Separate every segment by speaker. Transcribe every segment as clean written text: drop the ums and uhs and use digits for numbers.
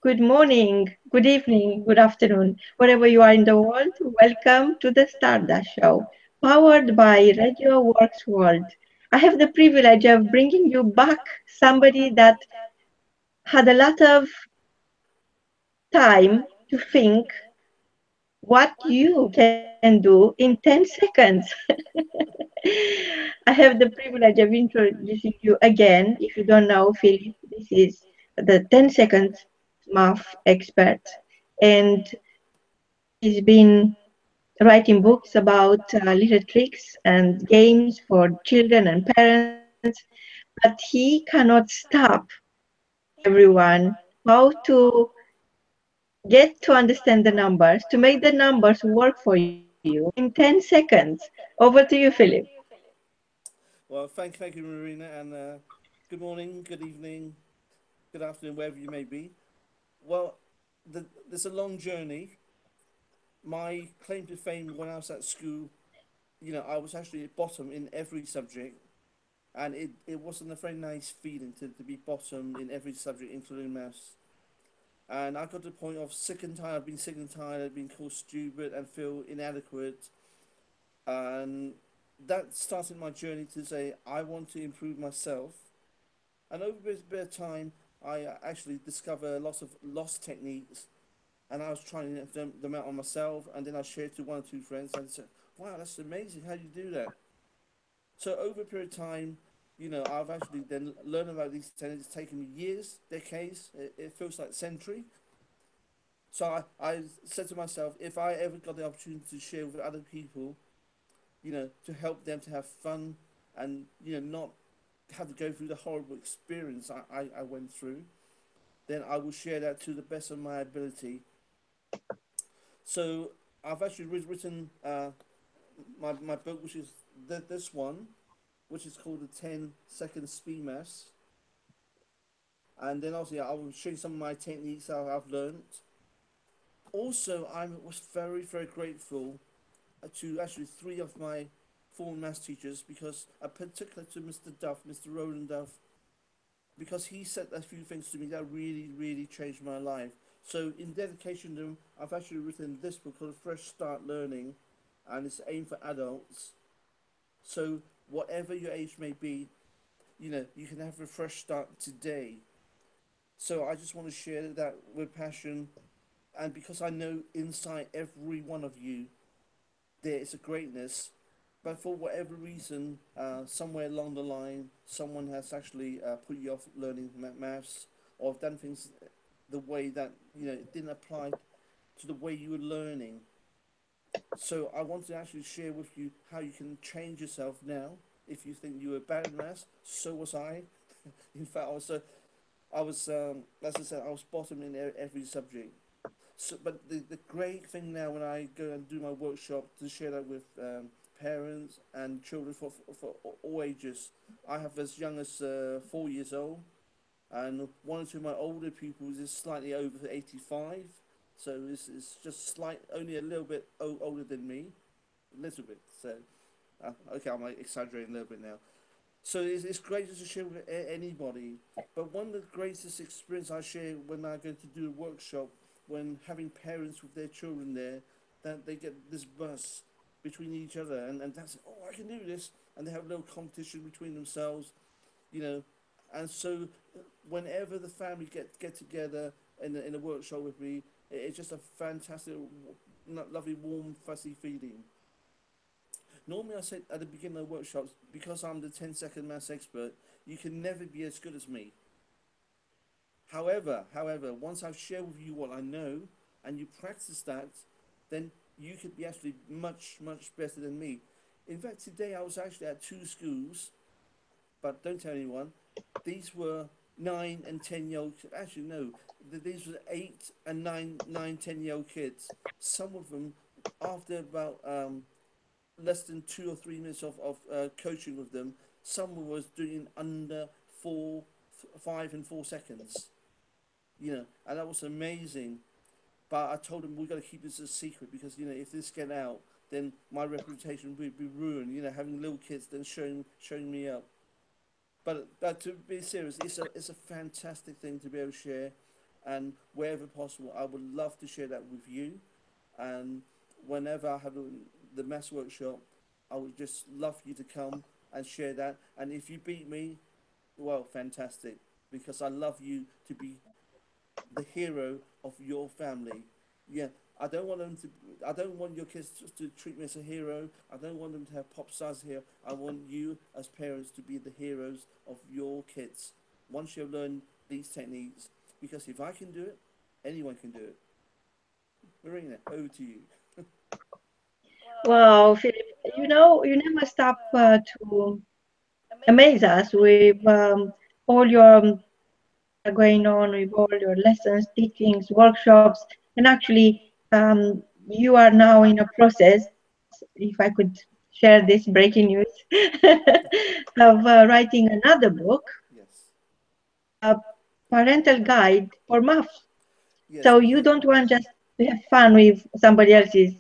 Speaker 1: good morning, good evening, good afternoon, wherever you are in the world. Welcome to the Stardust Show, powered by Radio Works World. I have the privilege of bringing you back somebody that had a lot of time to think what you can do in 10 seconds. I have the privilege of introducing you again. If you don't know, Philip, this is the 10 seconds math expert. And he's been writing books about little tricks and games for children and parents, but he cannot stop everyone how to get to understand the numbers, to make the numbers work for you in 10 seconds. Over to you, Philip.
Speaker 2: Well, thank you, Marina, and good morning, good evening, good afternoon, wherever you may be. Well, there's a long journey. My claim to fame when I was at school, I was actually at bottom in every subject, and it wasn't a very nice feeling to be bottom in every subject, including maths. And I got to the point of sick and tired, I've been sick and tired of being called stupid and feel inadequate. And that started my journey to say, I want to improve myself. And over a bit of time, I actually discovered lots of lost techniques, and I was trying them out on myself, and then I shared to one or two friends, and they said, "Wow, that's amazing! How do you do that?" So over a period of time, I've actually then learned about these techniques. It's taken me years, decades. It feels like a century. So I said to myself, if I ever got the opportunity to share with other people, to help them to have fun and not have to go through the horrible experience I went through, then I will share that to the best of my ability. So I've actually written my book, which is this one, which is called the 10-second speed maths. And then obviously I will show you some of my techniques that I've learned. Also, I was very, very grateful to actually three of my former maths teachers, because particularly to Mr. Duff, Mr. Roland Duff, because he said a few things to me that really, really changed my life. So, in dedication to him, I've actually written this book called Fresh Start Learning, and it's aimed for adults. So, whatever your age may be, you can have a fresh start today. So, I just want to share that with passion, and because I know inside every one of you there is a greatness, but for whatever reason, somewhere along the line, someone has actually put you off learning maths, or done things the way that it didn't apply to the way you were learning. So I want to actually share with you how you can change yourself now. If you think you were bad at maths, so was I. In fact, as I said, I was bottom in every subject. So, but the great thing now when I go and do my workshop to share that with parents and children for all ages. I have as young as 4 years old, and one or two of my older pupils is slightly over 85. So it's just only a little bit older than me, a little bit. So okay, I'm like exaggerating a little bit now. So it's great to share with anybody. But one of the greatest experience I share when I go to do a workshop, when having parents with their children there, that they get this buzz between each other, and that's, oh, I can do this, and they have a little competition between themselves, you know. And so whenever the family get together in a workshop with me, it's just a fantastic, lovely, warm, fuzzy feeling. Normally, I said at the beginning of workshops, because I'm the 10-second maths expert, you can never be as good as me. However, once I've shared with you what I know and you practice that, then you could be actually much, much better than me. In fact, today I was actually at two schools, but don't tell anyone. These were 9 and 10 year old. Actually, no, these were 8 and 9, 10 year old kids. Some of them, after about less than 2 or 3 minutes of coaching with them, someone was doing under 5 and 4 seconds. And that was amazing. But I told them we got to keep this a secret, because if this get out, then my reputation would be ruined. Having little kids then showing me up. But to be serious, it's a fantastic thing to be able to share. and wherever possible, I would love to share that with you. And whenever I have the maths workshop, I would just love you to come and share that. And if you beat me, well, fantastic, because I love you to be the hero of your family. Yeah, I don't want them to. I don't want your kids to treat me as a hero. I don't want them to have pop stars here. I want you as parents to be the heroes of your kids. Once you've learned these techniques, because if I can do it, anyone can do it. Marina, over to you.
Speaker 1: Wow, Philip, you never stop to amaze us with all your things that are going on, with all your lessons, teachings, workshops, and actually, you are now in a process, if I could share this breaking news, of writing another book,
Speaker 2: Yes,
Speaker 1: a parental guide for math.
Speaker 2: yes,
Speaker 1: So you
Speaker 2: because
Speaker 1: don't want just to have fun with somebody else's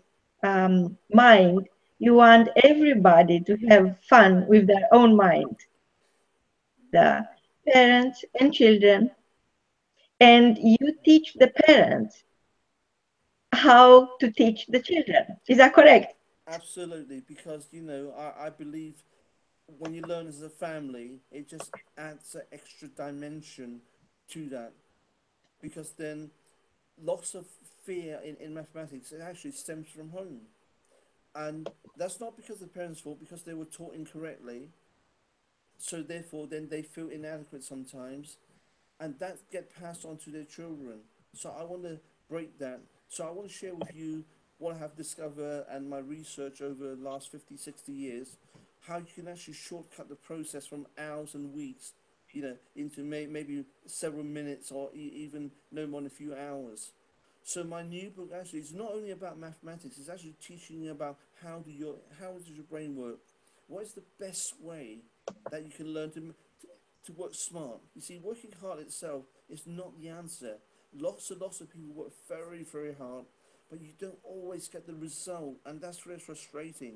Speaker 1: mind. You want everybody to have fun with their own mind, the parents and children, and you teach the parents how to teach the children. Is that correct?
Speaker 2: absolutely, because I believe when you learn as a family, it just adds an extra dimension to that. Because then lots of fear in mathematics, it actually stems from home. And that's not because the parents' fault, because they were taught incorrectly. So therefore, then they feel inadequate sometimes, and that get passed on to their children. So I want to break that. So I want to share with you what I have discovered and my research over the last 50, 60 years, how you can actually shortcut the process from hours and weeks, into maybe several minutes or even no more than a few hours. So my new book actually is not only about mathematics, it's actually teaching you about how does your brain work? What is the best way that you can learn to work smart? You see, working hard itself is not the answer. Lots of people work very, very hard, but you don't always get the result, and that's very frustrating.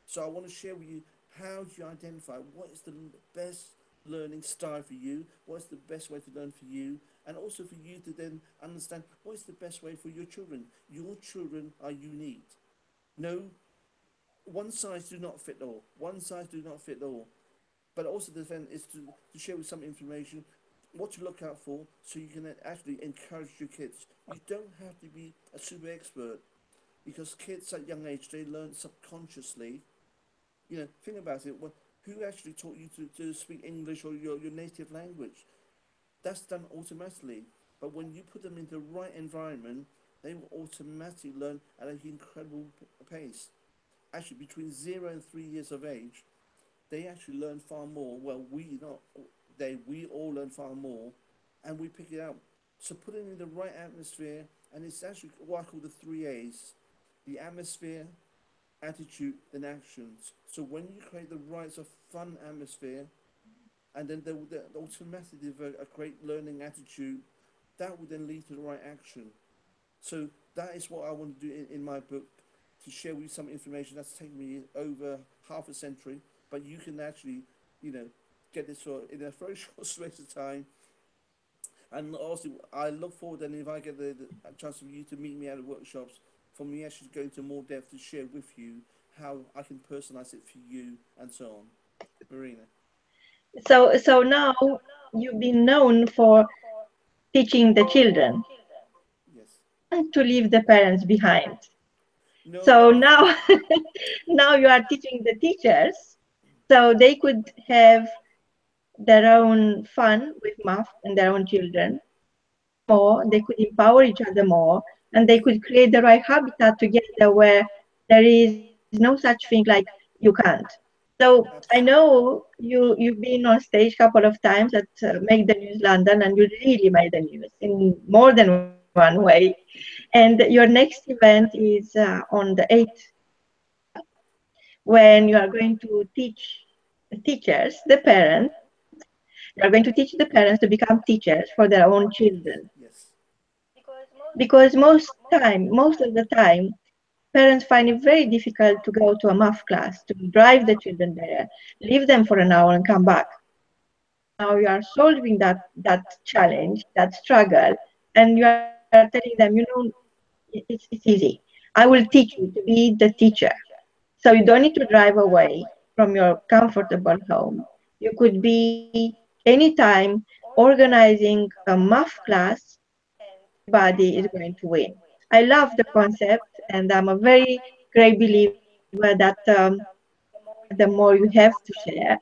Speaker 2: So I want to share with you, how do you identify what is the best learning style for you, what is the best way to learn for you, and also for you to then understand what is the best way for your children. Your children are unique. No, one size do not fit all. One size do not fit all. But also the event is to share with some information what to look out for, so you can actually encourage your kids. You don't have to be a super expert, because kids at young age, they learn subconsciously. Think about it. Who actually taught you to speak English or your native language? That's done automatically. But when you put them in the right environment, they will automatically learn at an incredible pace. Actually, between 0 and 3 years of age, they actually learn far more. Well, we all learn far more, and we pick it up. So put it in the right atmosphere, and it's actually what I call the 3 A's: the atmosphere, attitude, and actions. So when you create the right sort of fun atmosphere, and then they automatically develop a great learning attitude, that will then lead to the right action. So that is what I want to do in my book, to share with you some information that's taken me over half a century, but you can actually, you know, get this sort in a very short space of time. And also, I look forward, and if I get the chance for you to meet me at the workshops, for me actually to go into more depth to share with you how I can personalize it for you and so on. Marina.
Speaker 1: So now you've been known for teaching the children.
Speaker 2: Yes.
Speaker 1: You don't want to leave the parents behind.
Speaker 2: No,
Speaker 1: So
Speaker 2: no,
Speaker 1: now, now you are teaching the teachers, so they could have their own fun with math and their own children more. They could empower each other more, and they could create the right habitat together where there is no such thing like you can't. So I know you've been on stage a couple of times at Make the News London, and you really made the news in more than one way. And your next event is on the 8th of October, when you are going to teach the teachers, the parents, you are going to teach the parents to become teachers for their own children.
Speaker 2: yes,
Speaker 1: Because most of the time, parents find it very difficult to go to a math class, to drive the children there, leave them for an hour and come back. So now you are solving that challenge, that struggle, and you are telling them, it's easy. I will teach you to be the teacher. So you don't need to drive away from your comfortable home. You could be anytime organizing a math class and everybody is going to win. I love the concept, and I'm a very great believer that the more you have to share.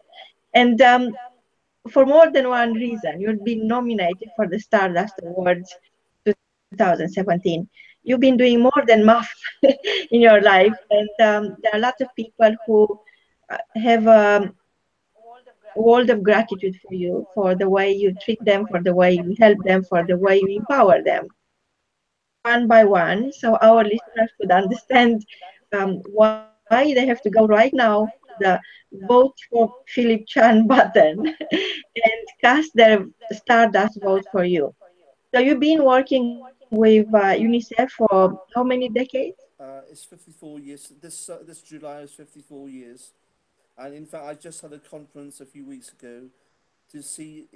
Speaker 1: And for more than one reason, you've been nominated for the Stardust Awards 2017. You've been doing more than math in your life, and there are lots of people who have world of gratitude for you, for the way you treat them, for the way you help them, for the way you empower them. I will go through one by one so our listeners could understand why they have to go right now to the vote for Philip Chan button and cast their Stardust vote for you. So you've been working with UNICEF for how many decades?
Speaker 2: It's 54 years. This July is 54 years. And in fact, I just had a conference a few weeks ago to see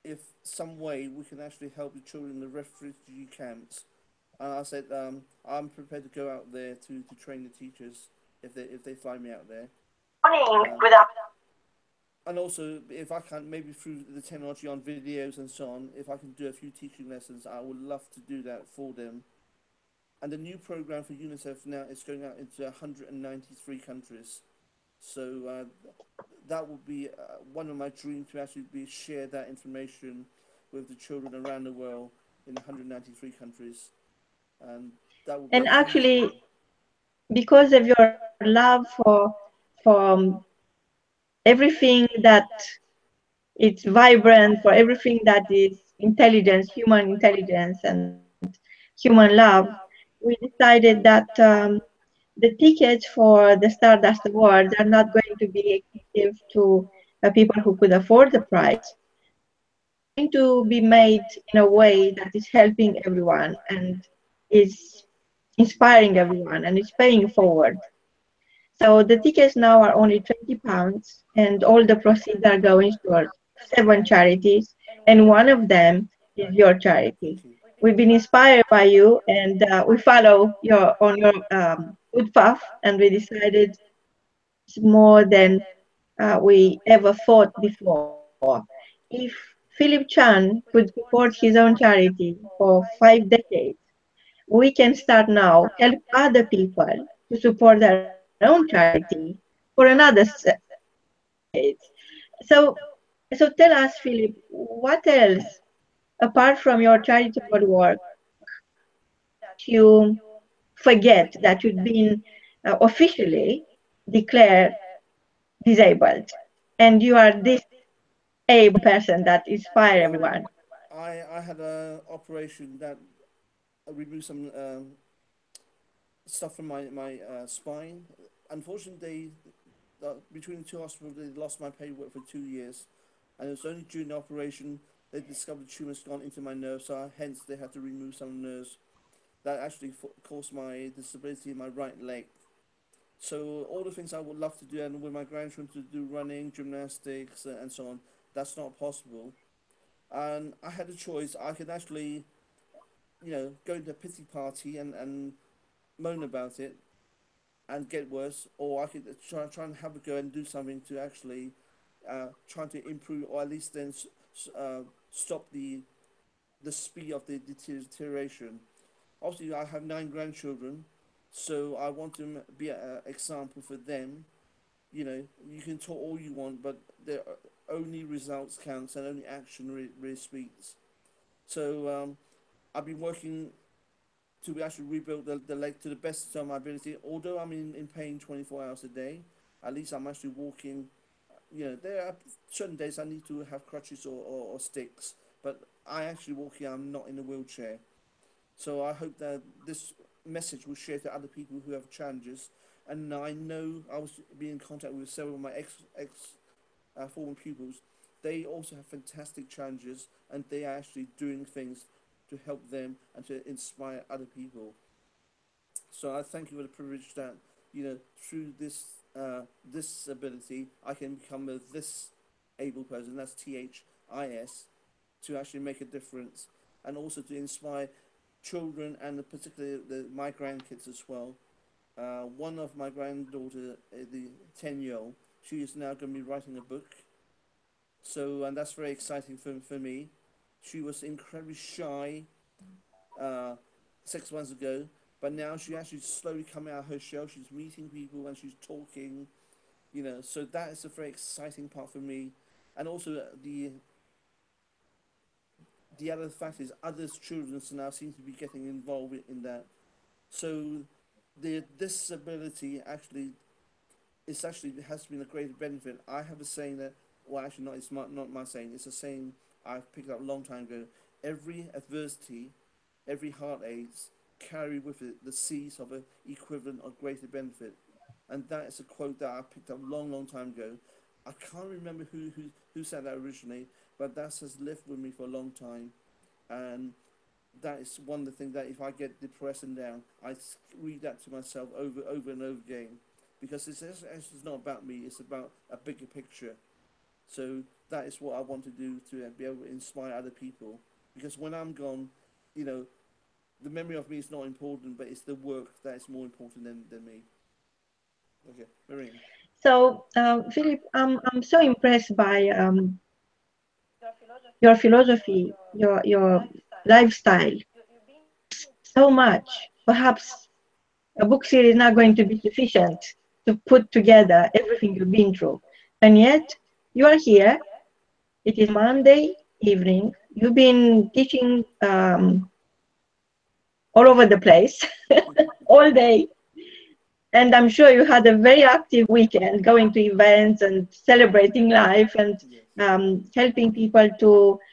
Speaker 2: if some way we can actually help the children in the refugee camps. And I said, I'm prepared to go out there to train the teachers if they fly me out there.
Speaker 1: Morning,
Speaker 2: Um,
Speaker 1: good afternoon.
Speaker 2: and also, if I can, maybe through the technology on videos and so on, if I can do a few teaching lessons, I would love to do that for them. And the new program for UNICEF now is going out into 193 countries. So that would be one of my dreams to actually be share that information with the children around the world in 193 countries, and that would be a
Speaker 1: And
Speaker 2: huge.
Speaker 1: actually, because of your love for everything that it's vibrant, for everything that is intelligence, human intelligence, and human love, we decided that the tickets for the Stardust Awards are not going to be exclusive to people who could afford the price. They are going to be made in a way that is helping everyone and is inspiring everyone and is paying forward. So the tickets now are only £20, and all the proceeds are going towards seven charities, and one of them is your charity.
Speaker 2: Thank you.
Speaker 1: We've been inspired by you, and we follow your on your good path, and we decided it's more than we ever thought before. If Philip Chan could support his own charity for 5 decades, we can start now help other people to support their own charity for another 5 decades. So, so tell us, Philip, what else apart from your charitable work that you forget that you've been officially declared disabled, and you are this able person that inspire
Speaker 2: Well,
Speaker 1: everyone.
Speaker 2: I had a operation that removed some stuff from my spine. Unfortunately, between the two hospitals, they lost my paperwork for 2 years, and it was only during the operation they discovered the tumors gone into my nerves. So hence they had to remove some nerves that actually caused my disability in my right leg. So all the things I would love to do, and with my grandchildren to do running, gymnastics, and so on, that's not possible. And I had a choice. I could actually, go to a pity party and moan about it and get worse, or I could try and have a go and do something to actually try to improve, or at least then stop the speed of the deterioration. Obviously, I have 9 grandchildren, so I want to be an example for them. You can talk all you want, but the only results counts and only action really speaks. So I've been working to actually rebuild the leg to the best of my ability. Although I'm in pain 24 hours a day, at least I'm actually walking. There are certain days I need to have crutches or sticks, but I actually walking. I'm not in a wheelchair. So I hope that this message will share to other people who have challenges. And I know I was being in contact with several of my ex former pupils. They also have fantastic challenges, and they are actually doing things to help them and to inspire other people. So I thank you for the privilege that through this ability I can become this able person. That's THIS to actually make a difference and also to inspire children and particularly my grandkids as well. One of my granddaughter, the 10-year-old, she is now going to be writing a book. So, and that's very exciting for me. She was incredibly shy uh, 6 months ago, but now she actually slowly coming out of her shell. She's meeting people and she's talking, So that is a very exciting part for me. And also the other fact is others children now seem to be getting involved in that. So the disability actually it's actually it has been a great benefit. I have a saying that, well, actually, not my saying. It's a saying I've picked up a long time ago. Every adversity, every heartache, carry with it the seeds of an equivalent or greater benefit, and that is a quote that I picked up a long, long time ago. I can't remember who said that originally, but that has lived with me for a long time, and that is one of the things that if I get depressed and down, read that to myself over and over again, because it's not about me. It's about a bigger picture. So that is what I want to do to be able to inspire other people. Because when I'm gone, you know, the memory of me is not important, but it's the work that is more important than me. Okay, Marine.
Speaker 1: So, Philip, I'm so impressed by your philosophy, your lifestyle. You've been through so much. Perhaps a book series is not going to be sufficient to put together everything you've been through. And yet, you are here. It is Monday evening. You've been teaching all over the place all day. And I'm sure you had a very active weekend going to events and celebrating life and
Speaker 2: Yes.
Speaker 1: helping people to be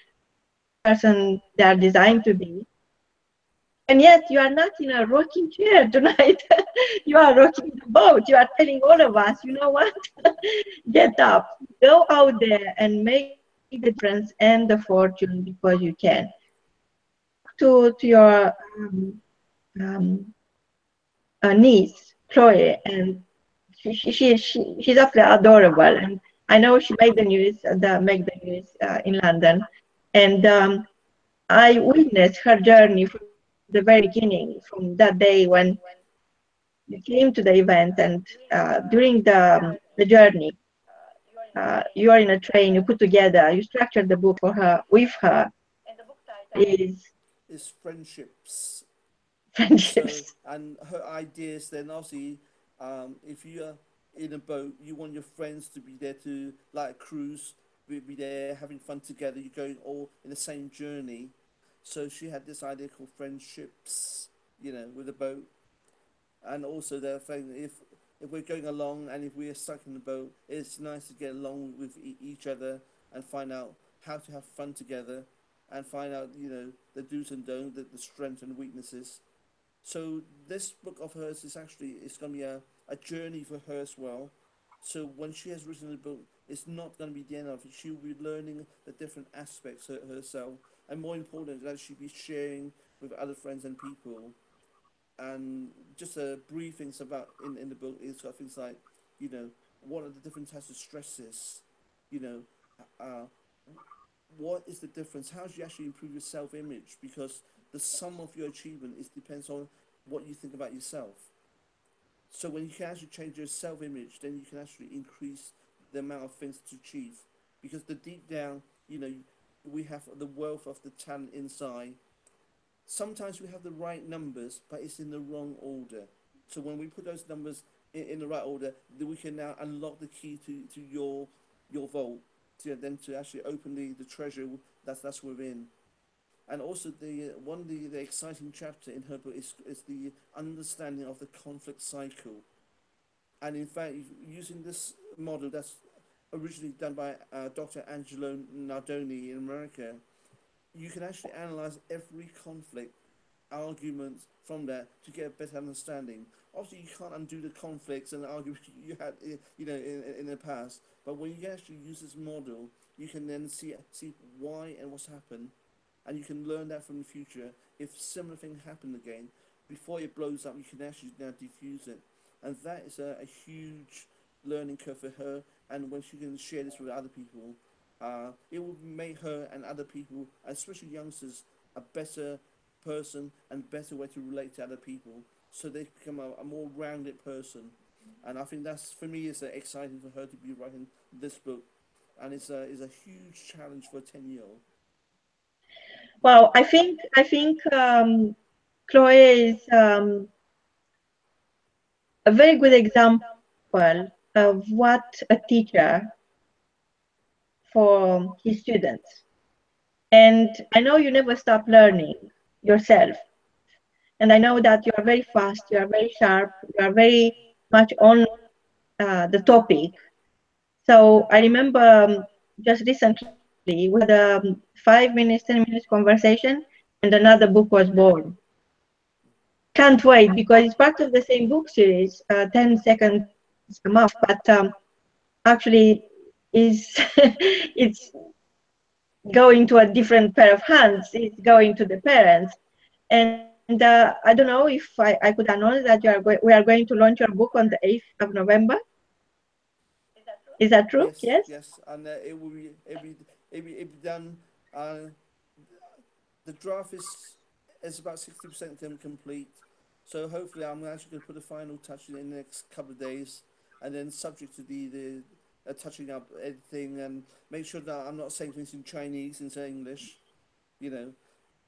Speaker 1: the person they are designed to be. And yet you are not in a rocking chair tonight. You are rocking the boat. You are telling all of us, you know what? Get up, go out there and make the difference and the fortune because you can. I talked to your um, niece, Chloe, and she's absolutely adorable. And I know she made the news, make the news in London. And I witnessed her journey from the very beginning, from that day when you came to the event, and during the journey, you are in a train, you put together, you structured the book for her, with her, and the book title is
Speaker 2: It's friendships. So,
Speaker 1: Friendships.
Speaker 2: and her ideas, then obviously, if you are in a boat, you want your friends to be there to, like a cruise, be there having fun together. You're going all in the same journey. So she had this idea called friendships, with the boat. And also the thing, if we're going along and if we're stuck in the boat, it's nice to get along with each other and find out how to have fun together and find out, the do's and don'ts, the strengths and weaknesses. So this book of hers is actually it's going to be a journey for her as well. So when she has written the book, it's not going to be the end of it. She'll be learning the different aspects herself, and more important, that she'll be sharing with other friends and people. And just a brief things about in the book is got things like, what are the different types of stresses, you know, uh, what is the difference? How do you actually improve your self image? Because the sum of your achievement is depends on what you think about yourself. So when you can actually change your self image, then you can actually increase the amount of things to achieve. Because the deep down, we have the wealth of the talent inside. Sometimes we have the right numbers, but it's in the wrong order. So when we put those numbers in the right order, then we can now unlock the key to your vault to then to actually open the treasure that's within. And also the exciting chapter in her book is the understanding of the conflict cycle. And in fact, using this model that's originally done by Dr. Angelo Nardoni in America, you can actually analyze every conflict arguments from that to get a better understanding. Obviously, you can't undo the conflicts and the arguments you had, in the past. But when you actually use this model, you can then see why and what's happened, and you can learn that from the future. If similar thing happen again, before it blows up, you can actually now defuse it, and that is a huge learning curve for her. And when she can share this with other people, it will make her and other people, especially youngsters, a better person and better way to relate to other people, so they become a more rounded person. And I think that's, for me, it's exciting for her to be writing this book, and it's a huge challenge for a 10-year-old.
Speaker 1: Well, I think Chloe is a very good example of what a teacher for his students. And I know you never stop learning yourself. And I know that you are very fast, you are very sharp, you are very much on the topic. So I remember just recently we had a 5 minutes, 10 minutes conversation, and another book was born. Can't wait because it's part of the same book series, 10 Seconds a Month, but actually is it's going to a different pair of hands. It's going to the parents. And I don't know if I could announce that we are going to launch your book on the 8th of November. Is that true?
Speaker 2: Yes,
Speaker 1: Yes.
Speaker 2: yes, and it will be done. Uh, the draft is about 60% complete, so hopefully I'm actually going to put a final touch in the next couple of days, and then subject to the touching up everything and make sure that I'm not saying things in Chinese instead of English, you know,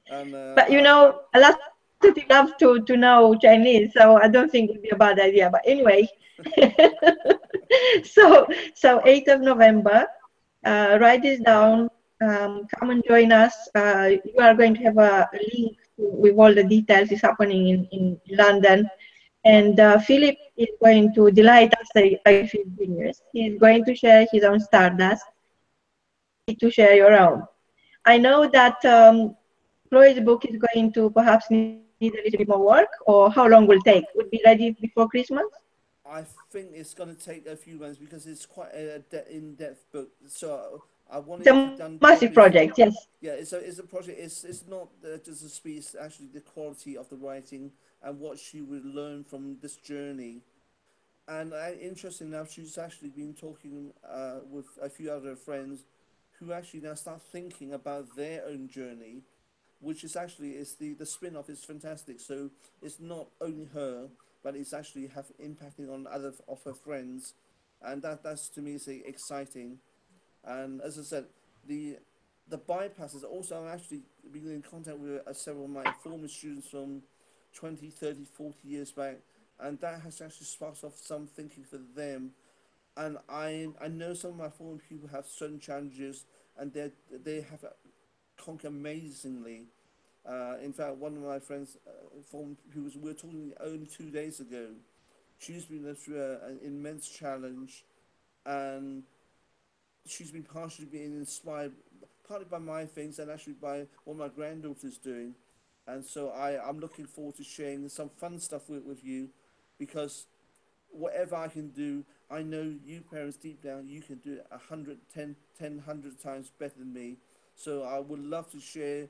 Speaker 2: and
Speaker 1: But you know, a lot of people love to know Chinese, so I don't think it would be a bad idea. But anyway, so 8th of November, write this down. Come and join us. You are going to have a link with all the details. It's happening in London. And Philip is going to delight us if he's genius. He's going to share his own Stardust. Feel free to share your own. I know that Chloe's book is going to perhaps need a little bit more work, or how long will take? Would be ready before Christmas?
Speaker 2: I think it's going to take a few months because it's quite a in-depth book. So I want
Speaker 1: It's a
Speaker 2: it to be
Speaker 1: massive
Speaker 2: done
Speaker 1: project,
Speaker 2: properly.
Speaker 1: yes.
Speaker 2: Yeah, it's a project. It's not just the speed. It's actually the quality of the writing and what she would learn from this journey. And interesting enough, she's actually been talking with a few other friends who actually now start thinking about their own journey, which is actually is the spin off is fantastic. So it's not only her, but it's actually have impacting on other of her friends, and that's to me is exciting. And as I said, the the bypasses also I'm actually been in contact with several of my former students from 20, 30, 40 years back, and that has actually sparked off some thinking for them. And I know some of my former people have certain challenges, and they have conquered amazingly. In fact, one of my friends, from who was we were talking only 2 days ago, she's been through an immense challenge, and she's been partially being inspired, partly by my things and actually by what my granddaughter's doing. And so I'm looking forward to sharing some fun stuff with you, because whatever I can do, I know you parents deep down, you can do it 100 times better than me. So I would love to share,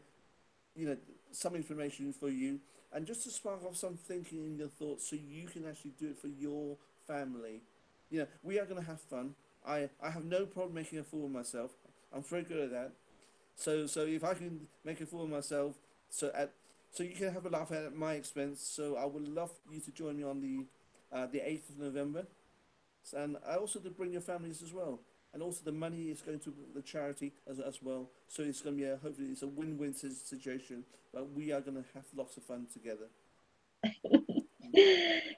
Speaker 2: you know, some information for you, and just to spark off some thinking in your thoughts so you can actually do it for your family. You know, we are going to have fun. I have no problem making a fool of myself. I'm very good at that. So if I can make a fool of myself, so at so you can have a laugh at my expense. So I would love you to join me on the 8th of November, and I also to bring your families as well. And also the money is going to the charity as well. So it's going to be hopefully it's a win-win situation. But we are going to have lots of fun together.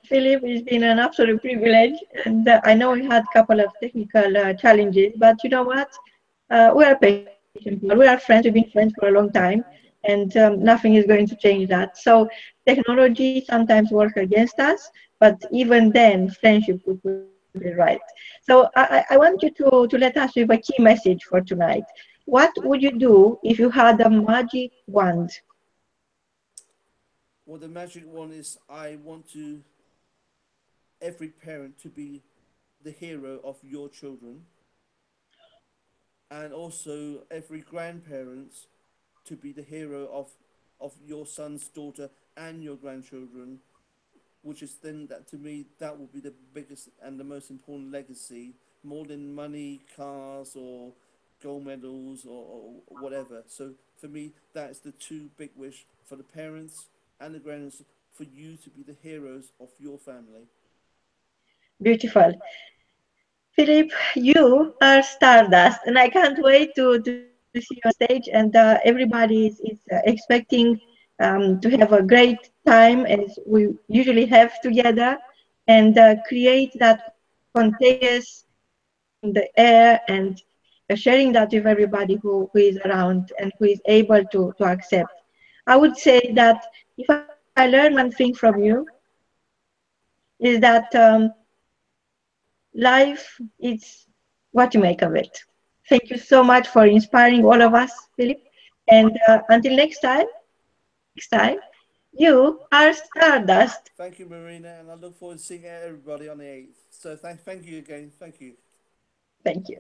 Speaker 1: Philip, it's been an absolute privilege, and I know we had a couple of technical challenges, but you know what? We are patient people. We are friends. We've been friends for a long time, and nothing is going to change that. So technology sometimes works against us, but even then, friendship will put it right. So I want you to let us with a key message for tonight. What would you do if you had a magic wand?
Speaker 2: Well, the magic one is I want to every parent to be the hero of your children, and also every grandparent to be the hero of your son's daughter and your grandchildren, which is then that to me that will be the biggest and the most important legacy, more than money, cars, or gold medals or whatever. So for me, that's the two big wish for the parents and the grandparents, for you to be the heroes of your family.
Speaker 1: Beautiful. Philip, you are Stardust, and I can't wait to see you on stage. And everybody is expecting to have a great time as we usually have together, and create that contagious energy in the air, and sharing that with everybody who is around and who is able to accept. I would say that if I learn one thing from you, is that life is what you make of it. Thank you so much for inspiring all of us, Philip. And until next time, you are Stardust.
Speaker 2: Thank you, Marina, and I look forward to seeing everybody on the 8th. So thank you again. Thank you.
Speaker 1: Thank you.